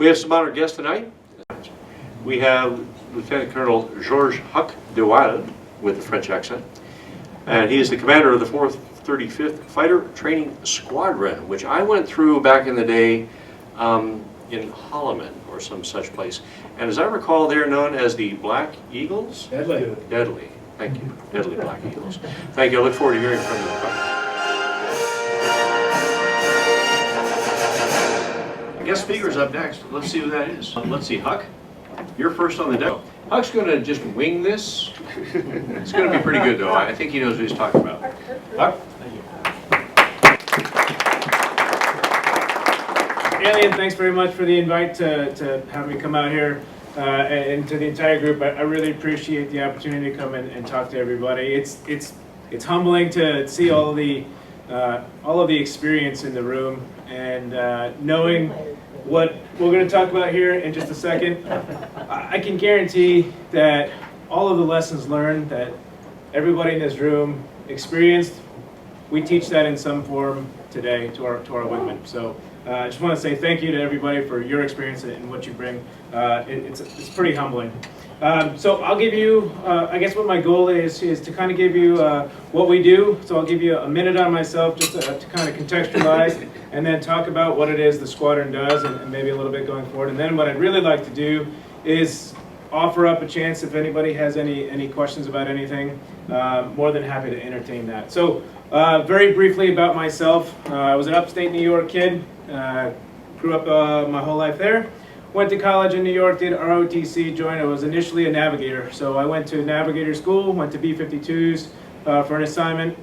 We have some honored guests tonight. We have Lieutenant Colonel Georges Huck de Wilde with a French accent, and he is the commander of the 435th Fighter Training Squadron, which I went through back in the day in Holloman or some such place. And as I recall, they're known as the Black Eagles? Deadly. Deadly. Thank you. Deadly Black Eagles. Thank you. I look forward to hearing from you. Guest speaker's up next. Let's see who that is. Let's see, Huck. You're first on the deck. Huck's going to just wing this. It's going to be pretty good, though. I think he knows what he's talking about. Huck? Thank you. Alien, thanks very much for the invite to have me come out here. And to the entire group, I really appreciate the opportunity to come and talk to everybody. It's humbling to see all of the experience in the room, and knowing what we're going to talk about here in just a second. I can guarantee that all of the lessons learned that everybody in this room experienced, we teach that in some form today to our wingmen. So I just want to say thank you to everybody for your experience and what you bring. It's pretty humbling. So I'll give you, I guess what my goal is to kind of give you what we do. So I'll give you a minute on myself just to kind of contextualize, and then talk about what it is the squadron does, and maybe a little bit going forward. And then what I'd really like to do is offer up a chance if anybody has any questions about anything. More than happy to entertain that. So very briefly about myself. I was an upstate New York kid. Grew up my whole life there. Went to college in New York, did ROTC, joined. I was initially a navigator. So I went to navigator school, went to B-52s for an assignment.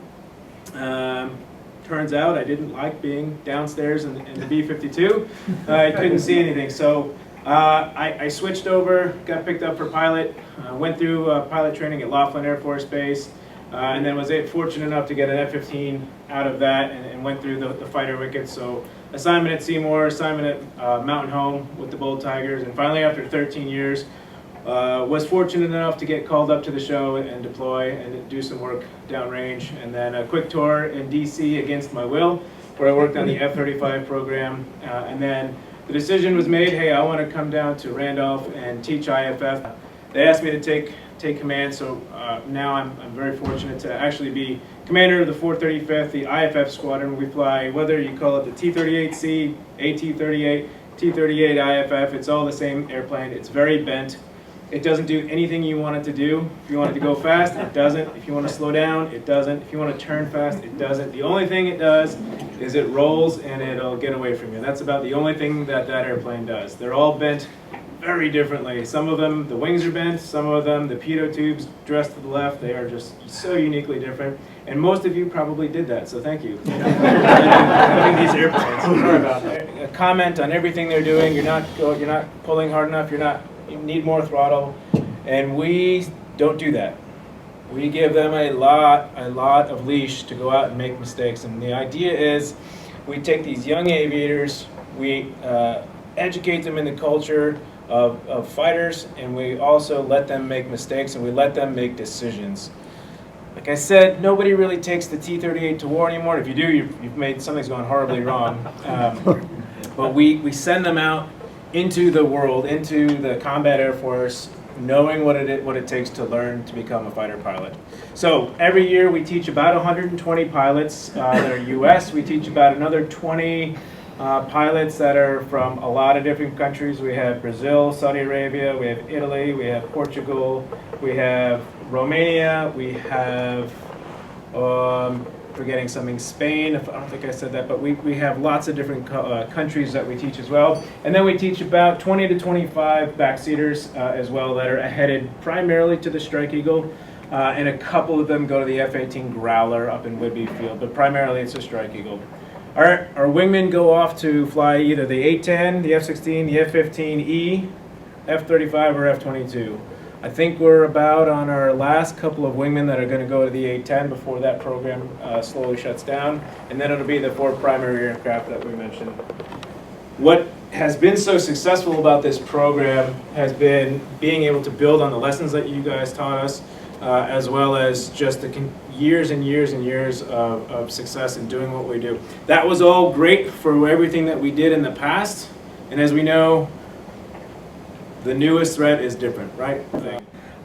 Turns out I didn't like being downstairs in the B-52. I couldn't see anything. So I switched over, got picked up for pilot, went through pilot training at Laughlin Air Force Base, and then was fortunate enough to get an F-15 out of that, and went through the fighter wickets. So assignment at Seymour, assignment at Mountain Home with the Bold Tigers, and finally after 13 years, was fortunate enough to get called up to the show and deploy and do some work downrange, and then a quick tour in DC against my will, where I worked on the F-35 program, and then the decision was made, hey, I want to come down to Randolph and teach IFF. They asked me to take command, so now I'm very fortunate to actually be commander of the 435th, the IFF squadron. We fly, whether you call it the T-38C, AT-38, T-38 IFF, it's all the same airplane. It's very bent. It doesn't do anything you want it to do. If you want it to go fast, it doesn't. If you want to slow down, it doesn't. If you want to turn fast, it doesn't. The only thing it does is it rolls and it'll get away from you. That's about the only thing that airplane does. They're all bent very differently. Some of them, the wings are bent. Some of them, the pitot tubes dressed to the left. They are just so uniquely different. And most of you probably did that, so thank you. Having these airplanes. Sorry about that. A comment on everything they're doing. You're not pulling hard enough. You need more throttle, and we don't do that. We give them a lot of leash to go out and make mistakes. And the idea is, we take these young aviators, we educate them in the culture of fighters, and we also let them make mistakes, and we let them make decisions. Like I said, nobody really takes the T-38 to war anymore. If you do, you've made something's gone horribly wrong. But we send them out into the world, into the combat air force, knowing what it takes to learn to become a fighter pilot. So every year we teach about 120 pilots that are U.S. We teach about another 20 pilots that are from a lot of different countries. We have Brazil, Saudi Arabia, we have Italy, we have Portugal, we have Romania, we have forgetting something, Spain, I don't think I said that, but we have lots of different countries that we teach as well. And then we teach about 20 to 25 backseaters as well that are headed primarily to the Strike Eagle, and a couple of them go to the F-18 Growler up in Whidbey Field, but primarily it's a Strike Eagle. Our wingmen go off to fly either the A-10, the F-16, the F-15E, F-35, or F-22. I think we're about on our last couple of wingmen that are going to go to the A-10 before that program slowly shuts down, and then it'll be the 4 primary aircraft that we mentioned. What has been so successful about this program has been being able to build on the lessons that you guys taught us, as well as just the years and years and years of success in doing what we do. That was all great for everything that we did in the past, and as we know, the newest threat is different, right?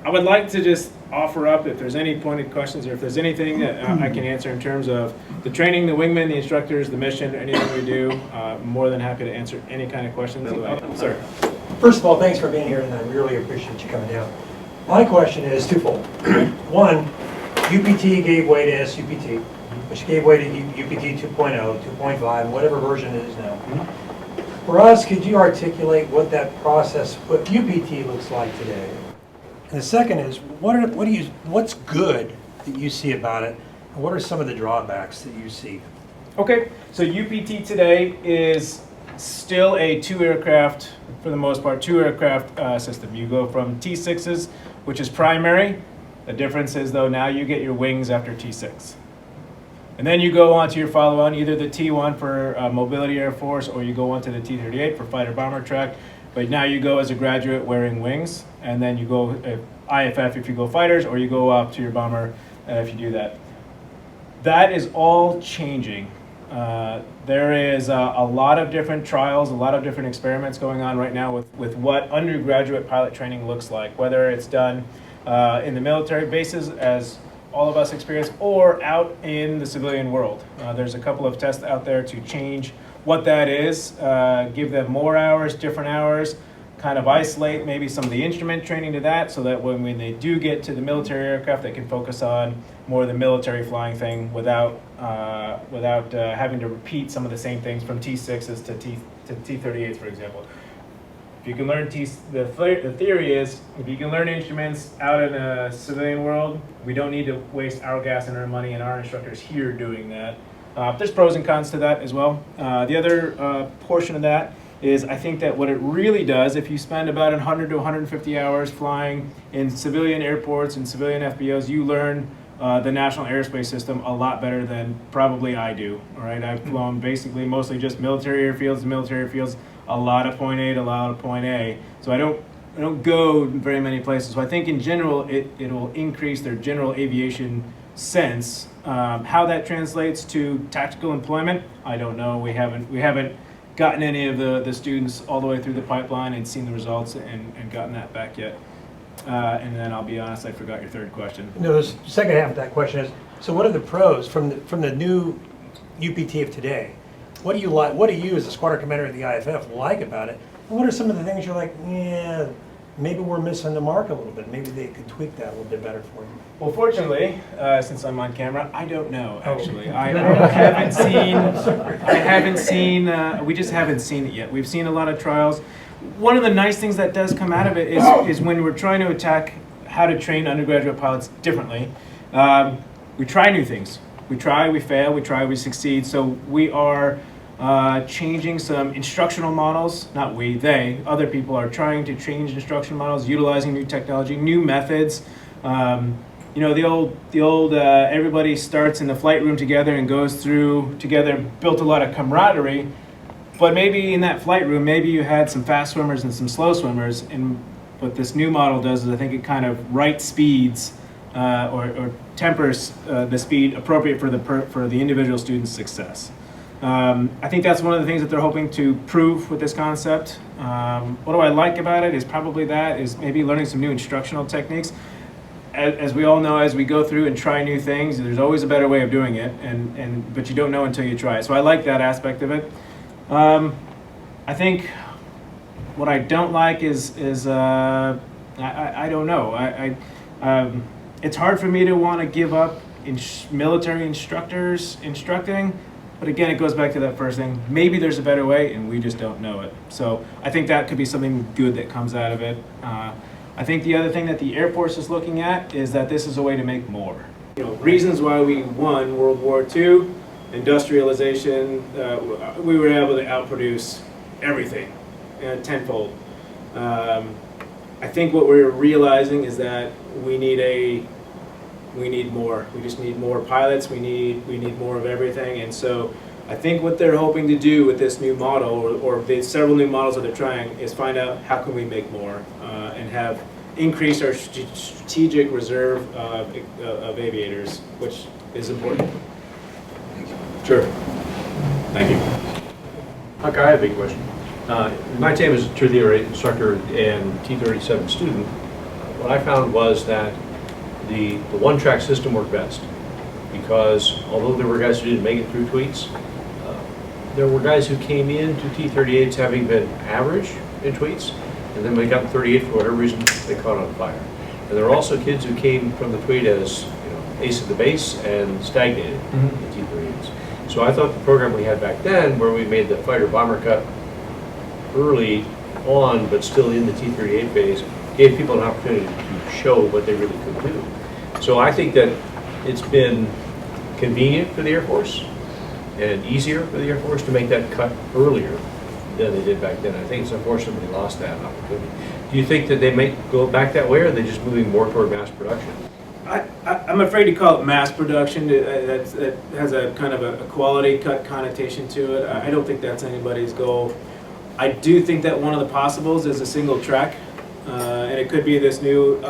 I would like to just offer up if there's any pointed questions or if there's anything that I can answer in terms of the training, the wingmen, the instructors, the mission, anything we do. I'm more than happy to answer any kind of questions. Sir. First of all, thanks for being here tonight. We really appreciate you coming down. My question is twofold. One, UPT gave way to SUPT, which gave way to UPT 2.0, 2.5, whatever version it is now. For us, could you articulate what that process, what UPT looks like today? And the second is, what's good that you see about it, and what are some of the drawbacks that you see? Okay, so UPT today is still a two aircraft, for the most part, two aircraft system. You go from T6s, which is primary. The difference is, though, now you get your wings after T6. And then you go on to your follow-on, either the T1 for Mobility Air Force, or you go on to the T-38 for Fighter Bomber Track. But now you go as a graduate wearing wings, and then you go IFF if you go fighters, or you go up to your bomber if you do that. That is all changing. There is a lot of different trials, a lot of different experiments going on right now with what undergraduate pilot training looks like, whether it's done in the military bases, as all of us experience, or out in the civilian world. There's a couple of tests out there to change what that is, give them more hours, different hours, kind of isolate maybe some of the instrument training to that, so that when they do get to the military aircraft, they can focus on more of the military flying thing without having to repeat some of the same things from T6s to T38s, for example. If you can learn the theory is, if you can learn instruments out in a civilian world, we don't need to waste our gas and our money and our instructors here doing that. There's pros and cons to that as well. The other portion of that is, I think that what it really does, if you spend about 100 to 150 hours flying in civilian airports and civilian FBOs, you learn the National Airspace System a lot better than probably I do. All right, I've flown basically mostly just military airfields, a lot of point A to a lot of point A. So I don't go very many places. So I think in general it will increase their general aviation sense. How that translates to tactical employment, I don't know. We haven't gotten any of the students all the way through the pipeline and seen the results and gotten that back yet. And then I'll be honest, I forgot your third question. No, the second half of that question is, so what are the pros from the new UPT of today? What do you like? What do you, as a squadron commander of the IFF, like about it? And what are some of the things you're like, yeah, maybe we're missing the mark a little bit. Maybe they could tweak that a little bit better for you. Well, fortunately, since I'm on camera, I don't know, actually. Oh. I haven't seen, we just haven't seen it yet. We've seen a lot of trials. One of the nice things that does come out of it is when we're trying to attack how to train undergraduate pilots differently, we try new things. We try, we fail, we try, we succeed. So we are changing some instructional models, not we, they, other people are trying to change instruction models, utilizing new technology, new methods. You know, the old everybody starts in the flight room together and goes through together, built a lot of camaraderie, but maybe in that flight room, maybe you had some fast swimmers and some slow swimmers, and what this new model does is I think it kind of right speeds or tempers the speed appropriate for the individual student's success. I think that's one of the things that they're hoping to prove with this concept. What do I like about it is probably that, is maybe learning some new instructional techniques. As we all know, as we go through and try new things, there's always a better way of doing it, but you don't know until you try it. So I like that aspect of it. I think what I don't like is I don't know. It's hard for me to want to give up military instructors instructing, but again, it goes back to that first thing. Maybe there's a better way, and we just don't know it. So I think that could be something good that comes out of it. I think the other thing that the Air Force is looking at is that this is a way to make more. You know, reasons why we won World War II, industrialization, we were able to outproduce everything tenfold. I think what we're realizing is that we need more. We just need more pilots. We need more of everything. And so I think what they're hoping to do with this new model, or the several new models that they're trying, is find out how can we make more and have increase our strategic reserve of aviators, which is important. Sure. Thank you. Huck, I have a big question. My time as a T-38 instructor and T-37 student, what I found was that the one-track system worked best, because although there were guys who didn't make it through tweets, there were guys who came into T-38s having been average in tweets, and then when they got to 38 for whatever reason, they caught on fire. And there were also kids who came from the tweet as ace of the base and stagnated in T-38s. So I thought the program we had back then, where we made the fighter bomber cut early on, but still in the T-38 phase, gave people an opportunity to show what they really could do. So I think that it's been convenient for the Air Force and easier for the Air Force to make that cut earlier than they did back then. I think it's unfortunate they lost that opportunity. Do you think that they may go back that way, or are they just moving more toward mass production? I'm afraid to call it mass production. That has a kind of a quality cut connotation to it. I don't think that's anybody's goal. I do think that one of the possibles is a single track, and it could be this new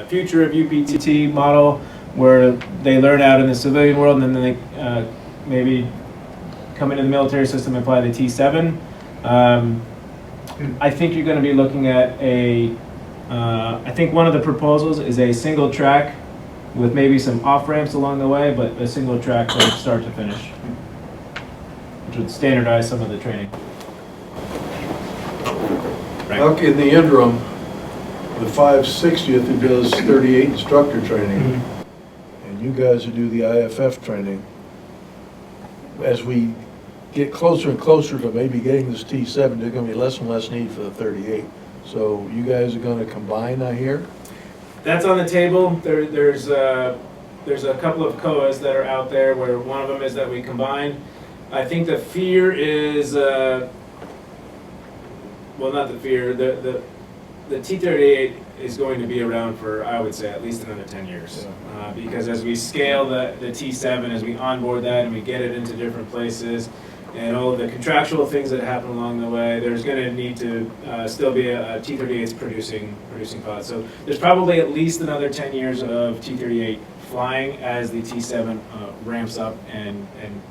future of UPT model where they learn out in the civilian world and then they maybe come into the military system and apply the T7. I think you're going to be looking at I think one of the proposals is a single track with maybe some off ramps along the way, but a single track from start to finish, which would standardize some of the training. Huck, in the interim, the 560th who does 38 instructor training, and you guys who do the IFF training, as we get closer and closer to maybe getting this T7, there's going to be less and less need for the 38. So you guys are going to combine, I hear? That's on the table. There's a couple of COAs that are out there where one of them is that we combine. I think the fear is, well, not the fear, the T-38 is going to be around for, I would say, at least another 10 years. Because as we scale the T7, as we onboard that and we get it into different places, and all of the contractual things that happen along the way, there's going to need to still be a T-38s producing pilots. So there's probably at least another 10 years of T-38 flying as the T-7 ramps up and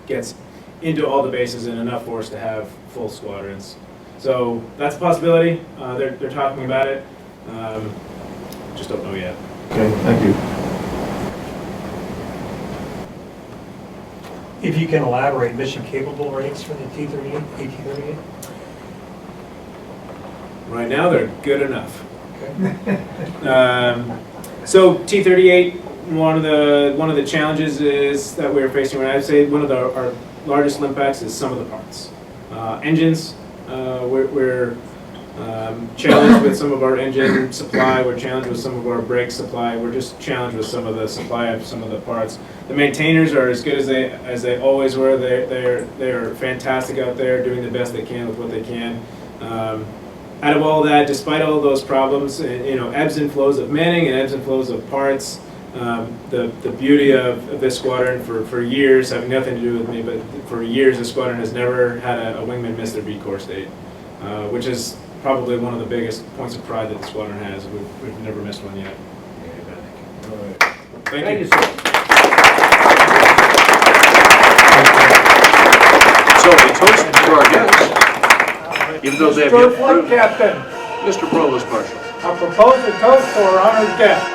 gets into all the bases and enough for us to have full squadrons. So that's a possibility. They're talking about it. Just don't know yet. Okay, thank you. If you can elaborate, mission capable rates for the T-38, AT-38? Right now, they're good enough. Okay. So T-38, one of the challenges is that we're facing. I'd say one of our largest impacts is some of the parts. Engines, we're challenged with some of our engine supply. We're challenged with some of our brake supply. We're just challenged with some of the supply of some of the parts. The maintainers are as good as they always were. They're fantastic out there, doing the best they can with what they can. Out of all that, despite all those problems, ebbs and flows of manning and ebbs and flows of parts, the beauty of this squadron for years, having nothing to do with me, but for years the squadron has never had a wingman miss their B course date, which is probably one of the biggest points of pride that the squadron has. We've never missed one yet. All right. Thank you. So a toast to our guests, even though they have yet Flight Captain, Mr. Provost Marshal. I propose a toast to our honored guest.